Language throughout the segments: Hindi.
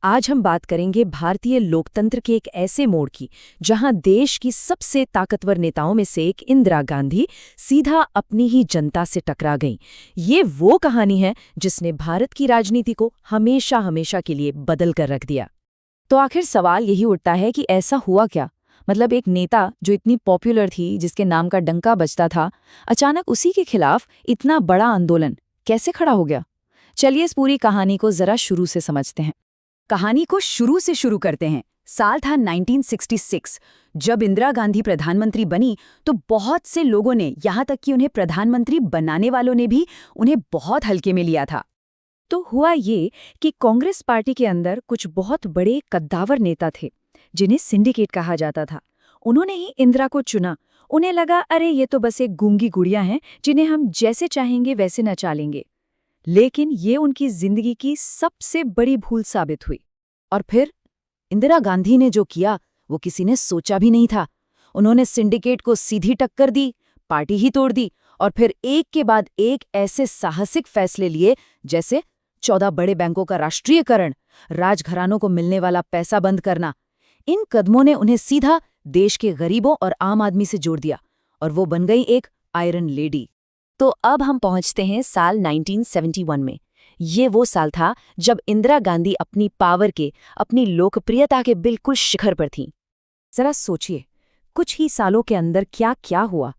आज हम बात करेंगे भारतीय लोकतंत्र के एक ऐसे मोड़ की जहां देश की सबसे ताकतवर नेताओं में से एक इंदिरा गांधी सीधा अपनी ही जनता से टकरा गईं। ये वो कहानी है जिसने भारत की राजनीति को हमेशा हमेशा के लिए बदल कर रख दिया। तो आखिर सवाल यही उठता है कि ऐसा हुआ क्या? मतलब एक नेता जो इतनी पॉपुलर थी, जिसके नाम का डंका बजता था, अचानक उसी के खिलाफ इतना बड़ा आंदोलन कैसे खड़ा हो गया? चलिए इस पूरी कहानी को जरा शुरू से समझते हैं। कहानी को शुरू से शुरू करते हैं। साल था 1966। जब इंदिरा गांधी प्रधानमंत्री बनी तो बहुत से लोगों ने, यहाँ तक कि उन्हें प्रधानमंत्री बनाने वालों ने भी उन्हें बहुत हल्के में लिया था। तो हुआ ये कि कांग्रेस पार्टी के अंदर कुछ बहुत बड़े कद्दावर नेता थे जिन्हें सिंडिकेट कहा जाता था। उन्होंने ही इंदिरा को चुना। उन्हें लगा, अरे ये तो बस एक गूंगी गुड़िया हैं जिन्हें हम जैसे चाहेंगे वैसे नचा लेंगे। लेकिन ये उनकी जिंदगी की सबसे बड़ी भूल साबित हुई। और फिर इंदिरा गांधी ने जो किया वो किसी ने सोचा भी नहीं था। उन्होंने सिंडिकेट को सीधी टक्कर दी, पार्टी ही तोड़ दी और फिर एक के बाद एक ऐसे साहसिक फैसले लिए, जैसे 14 बड़े बैंकों का राष्ट्रीयकरण, राजघरानों को मिलने वाला पैसा बंद करना। इन कदमों ने उन्हें सीधा देश के गरीबों और आम आदमी से जोड़ दिया और वो बन गई एक आयरन लेडी। तो अब हम पहुंचते हैं साल 1971 में। ये वो साल था जब इंदिरा गांधी अपनी पावर के, अपनी लोकप्रियता के बिल्कुल शिखर पर थीं। जरा सोचिए, कुछ ही सालों के अंदर क्या क्या हुआ।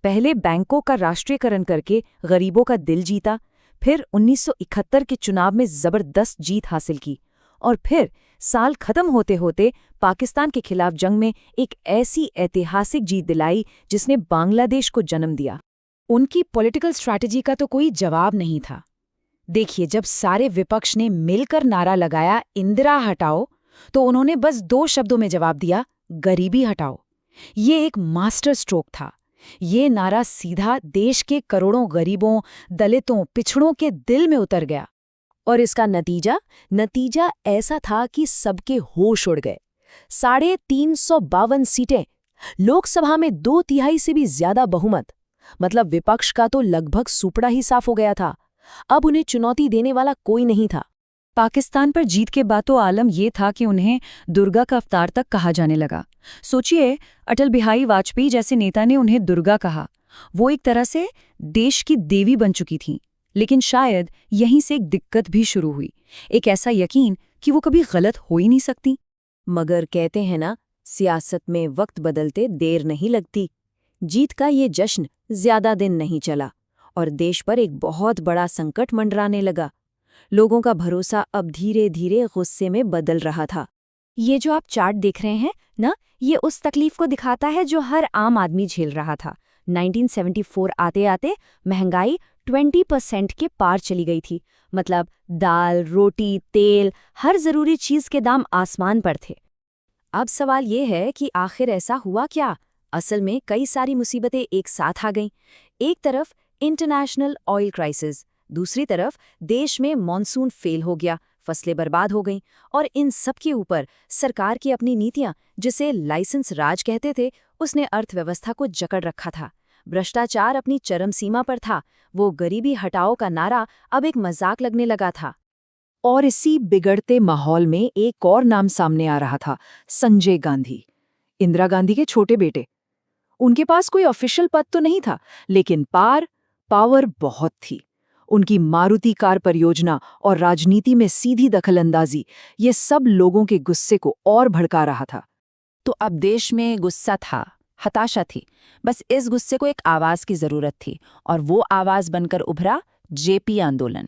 पहले बैंकों का राष्ट्रीयकरण करके गरीबों का दिल जीता, फिर 1971 के चुनाव में जबरदस्त जीत हासिल की, और फिर साल खत्म होते होते पाकिस्तान के खिलाफ जंग में एक ऐसी ऐतिहासिक जीत दिलाई जिसने बांग्लादेश को जन्म दिया। उनकी पॉलिटिकल स्ट्रैटेजी का तो कोई जवाब नहीं था। देखिए, जब सारे विपक्ष ने मिलकर नारा लगाया इंदिरा हटाओ, तो उन्होंने बस 2 शब्दों में जवाब दिया, गरीबी हटाओ। ये एक मास्टर स्ट्रोक था। ये नारा सीधा देश के करोड़ों गरीबों, दलितों, पिछड़ों के दिल में उतर गया। और इसका नतीजा ऐसा था कि सबके होश उड़ गए। 352 सीटें, लोकसभा में 2/3 से भी ज्यादा बहुमत। मतलब विपक्ष का तो लगभग सुपड़ा ही साफ हो गया था। अब उन्हें चुनौती देने वाला कोई नहीं था। पाकिस्तान पर जीत के बाद तो आलम ये था कि उन्हें दुर्गा का अवतार तक कहा जाने लगा। सोचिए, अटल बिहारी वाजपेयी जैसे नेता ने उन्हें दुर्गा कहा। वो एक तरह से देश की देवी बन चुकी थीं। लेकिन शायद यहीं से एक दिक्कत भी शुरू हुई, एक ऐसा यकीन कि वो कभी गलत हो ही नहीं सकती। मगर कहते हैं ना, सियासत में वक्त बदलते देर नहीं लगती। जीत का ये जश्न ज्यादा दिन नहीं चला और देश पर एक बहुत बड़ा संकट मंडराने लगा। लोगों का भरोसा अब धीरे धीरे गुस्से में बदल रहा था। ये जो आप चार्ट देख रहे हैं ना, ये उस तकलीफ को दिखाता है जो हर आम आदमी झेल रहा था। 1974 आते आते महंगाई 20% के पार चली गई थी। मतलब दाल, रोटी, तेल, हर जरूरी चीज के दाम आसमान पर थे। अब सवाल ये है कि आखिर ऐसा हुआ क्या? असल में कई सारी मुसीबतें एक साथ आ गईं। एक तरफ इंटरनेशनल ऑयल क्राइसिस, दूसरी तरफ देश में मॉनसून फेल हो गया, फसलें बर्बाद हो गईं, और इन सब के ऊपर सरकार की अपनी नीतियां, जिसे लाइसेंस राज कहते थे, उसने अर्थव्यवस्था को जकड़ रखा था। भ्रष्टाचार अपनी चरम सीमा पर था। वो गरीबी हटाओ का नारा अब एक मजाक लगने लगा था। और इसी बिगड़ते माहौल में एक और नाम सामने आ रहा था, संजय गांधी, इंदिरा गांधी के छोटे बेटे। उनके पास कोई ऑफिशियल पद तो नहीं था, लेकिन पावर बहुत थी। उनकी मारुति कार परियोजना और राजनीति में सीधी दखलंदाजी, ये सब लोगों के गुस्से को और भड़का रहा था। तो अब देश में गुस्सा था, हताशा थी। बस इस गुस्से को एक आवाज की जरूरत थी, और वो आवाज बनकर उभरा जेपी आंदोलन।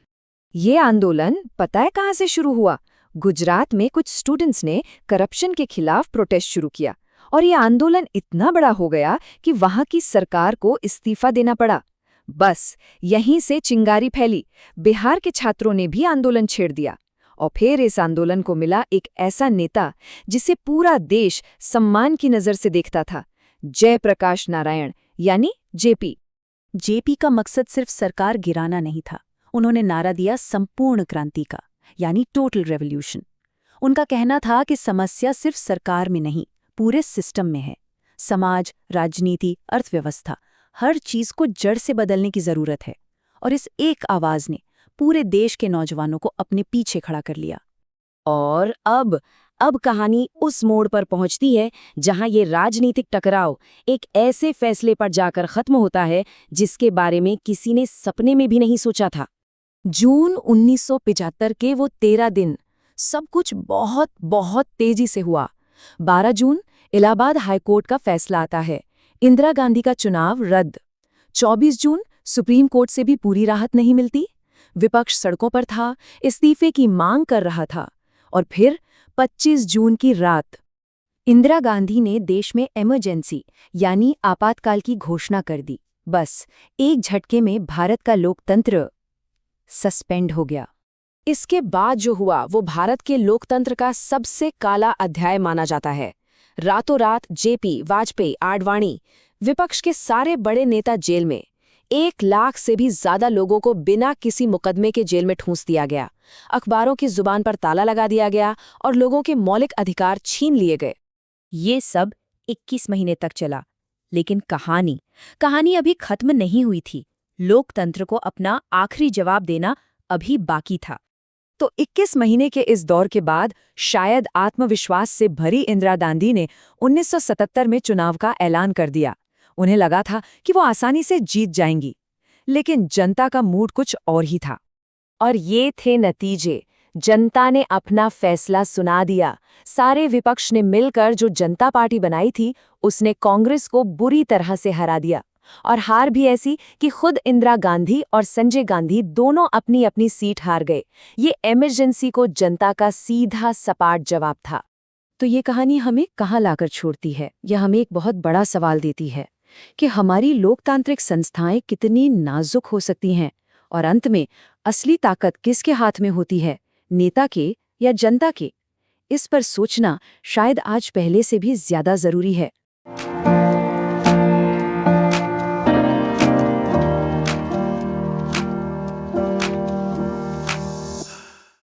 ये आंदोलन पता है कहाँ से शुरू हुआ? गुजरात में कुछ स्टूडेंट्स ने करप्शन के खिलाफ प्रोटेस्ट शुरू किया, और ये आंदोलन इतना बड़ा हो गया कि वहां की सरकार को इस्तीफा देना पड़ा। बस यहीं से चिंगारी फैली। बिहार के छात्रों ने भी आंदोलन छेड़ दिया, और फिर इस आंदोलन को मिला एक ऐसा नेता जिसे पूरा देश सम्मान की नजर से देखता था, जयप्रकाश नारायण, यानी जेपी। जेपी का मकसद सिर्फ सरकार गिराना नहीं था। उन्होंने नारा दिया संपूर्ण क्रांति का, यानी टोटल रेवोल्यूशन। उनका कहना था कि समस्या सिर्फ सरकार में नहीं, पूरे सिस्टम में है। समाज, राजनीति, अर्थव्यवस्था, हर चीज को जड़ से बदलने की जरूरत है। और इस एक आवाज ने पूरे देश के नौजवानों को अपने पीछे खड़ा कर लिया। और अब कहानी उस मोड़ पर पहुंचती है जहां ये राजनीतिक टकराव एक ऐसे फैसले पर जाकर खत्म होता है जिसके बारे में किसी ने सपने में भी नहीं सोचा था। जून 1975 के वो 13 दिन सब कुछ बहुत बहुत तेजी से हुआ। 12 जून इलाहाबाद हाईकोर्ट का फैसला आता है, इंदिरा गांधी का चुनाव रद्द। 24 जून सुप्रीम कोर्ट से भी पूरी राहत नहीं मिलती, विपक्ष सड़कों पर था, इस्तीफे की मांग कर रहा था। और फिर 25 जून की रात इंदिरा गांधी ने देश में इमरजेंसी यानी आपातकाल की घोषणा कर दी। बस एक झटके में भारत का लोकतंत्र सस्पेंड हो गया। इसके बाद जो हुआ वो भारत के लोकतंत्र का सबसे काला अध्याय माना जाता है। रातों रात जेपी, वाजपेयी, आडवाणी, विपक्ष के सारे बड़े नेता जेल में। 1 लाख से भी ज्यादा लोगों को बिना किसी मुकदमे के जेल में ठूंस दिया गया। अखबारों की जुबान पर ताला लगा दिया गया और लोगों के मौलिक अधिकार छीन लिए गए। ये सब 21 महीने तक चला। लेकिन कहानी अभी खत्म नहीं हुई थी। लोकतंत्र को अपना आखिरी जवाब देना अभी बाकी था। तो 21 महीने के इस दौर के बाद शायद आत्मविश्वास से भरी इंदिरा गांधी ने 1977 में चुनाव का ऐलान कर दिया। उन्हें लगा था कि वो आसानी से जीत जाएंगी, लेकिन जनता का मूड कुछ और ही था। और ये थे नतीजे। जनता ने अपना फैसला सुना दिया। सारे विपक्ष ने मिलकर जो जनता पार्टी बनाई थी, उसने कांग्रेस को बुरी तरह से हरा दिया। और हार भी ऐसी कि खुद इंदिरा गांधी और संजय गांधी दोनों अपनी अपनी सीट हार गए। ये इमरजेंसी को जनता का सीधा सपाट जवाब था। तो ये कहानी हमें कहाँ लाकर छोड़ती है? यह हमें एक बहुत बड़ा सवाल देती है कि हमारी लोकतांत्रिक संस्थाएं कितनी नाजुक हो सकती हैं, और अंत में असली ताकत किसके हाथ में होती है, नेता के या जनता के? इस पर सोचना शायद आज पहले से भी ज्यादा जरूरी है।